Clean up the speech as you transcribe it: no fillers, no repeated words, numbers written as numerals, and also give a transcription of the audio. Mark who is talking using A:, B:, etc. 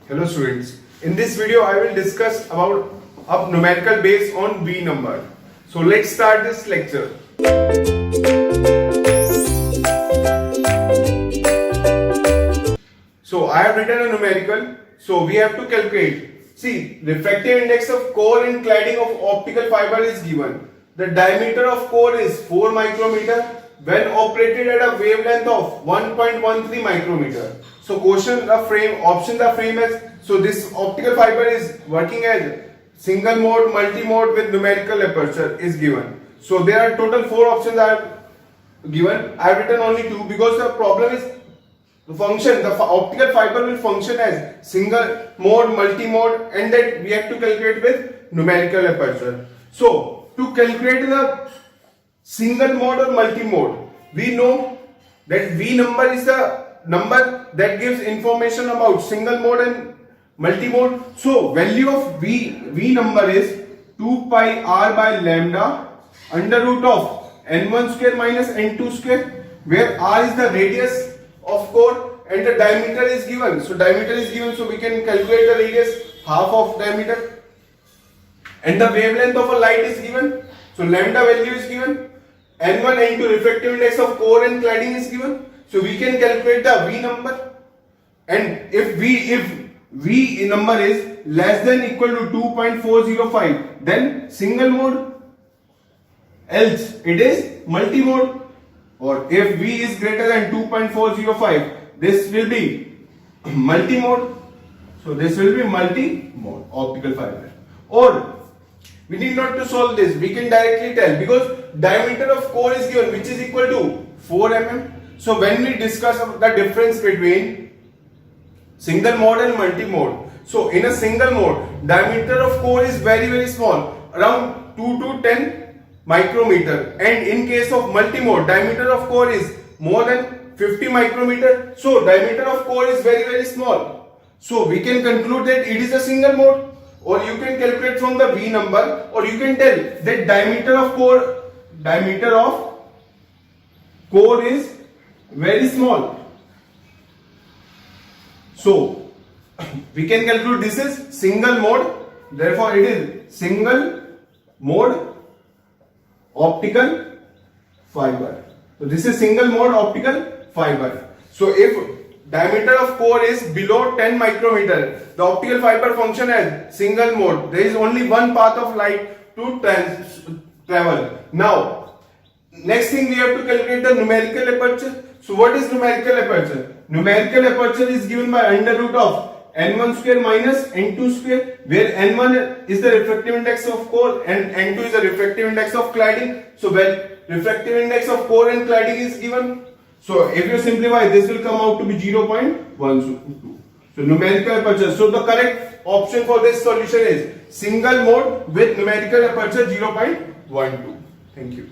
A: Hello students, in this video I will discuss about a numerical based on V number. So let's start this lecture. So I have written a numerical, so we have to calculate. See, refractive index of core and cladding of optical fiber is given. The diameter of core is 4 micrometer when operated at a wavelength of 1.13 micrometer. So options are framed as, so this optical fiber is working as single mode, multi-mode with numerical aperture is given. So there are total 4 options are given. I have written only 2 because the problem is the optical fiber will function as single mode, multi-mode, and that we have to calculate with numerical aperture. So to calculate the single mode or multi-mode, we know that V number is the number that gives information about single mode and multi-mode. So value of V number is 2 pi r by lambda under root of n1 square minus n2 square, where r is the radius of core and the diameter is given. So diameter is given, so we can calculate the radius, half of diameter, and the wavelength of a light is given. So lambda value is given. N1, N2 refractive index of core and cladding is given. So we can calculate the V number, and if V number is less than equal to 2.405, then single mode, else it is multi-mode. Or if V is greater than 2.405, this will be multi-mode. So this will be multi-mode optical fiber. Or we need not to solve this, we can directly tell, because diameter of core is given, which is equal to 4 mm. So when we discuss the difference between single mode and multi-mode, so in a single mode, diameter of core is very small, around 2 to 10 micrometer, and in case of multi-mode, diameter of core is more than 50 micrometer. So diameter of core is very small. So we can conclude that it is a single mode. Or you can calculate from the V number, or you can tell that diameter of core is very small. So we can conclude this is single mode, therefore it is single mode optical fiber. So this is single mode optical fiber. So if diameter of core is below 10 micrometer, the optical fiber function as single mode. There is only one path of light to travel. Now, next thing we have to calculate the numerical aperture. So what is numerical aperture? Numerical aperture is given by under root of n1 square minus n2 square, where n1 is the refractive index of core and n2 is the refractive index of cladding. So when refractive index of core and cladding is given, so if you simplify, this will come out to be 0.12. So numerical aperture. So the correct option for this solution is single mode with numerical aperture 0.12. Thank you.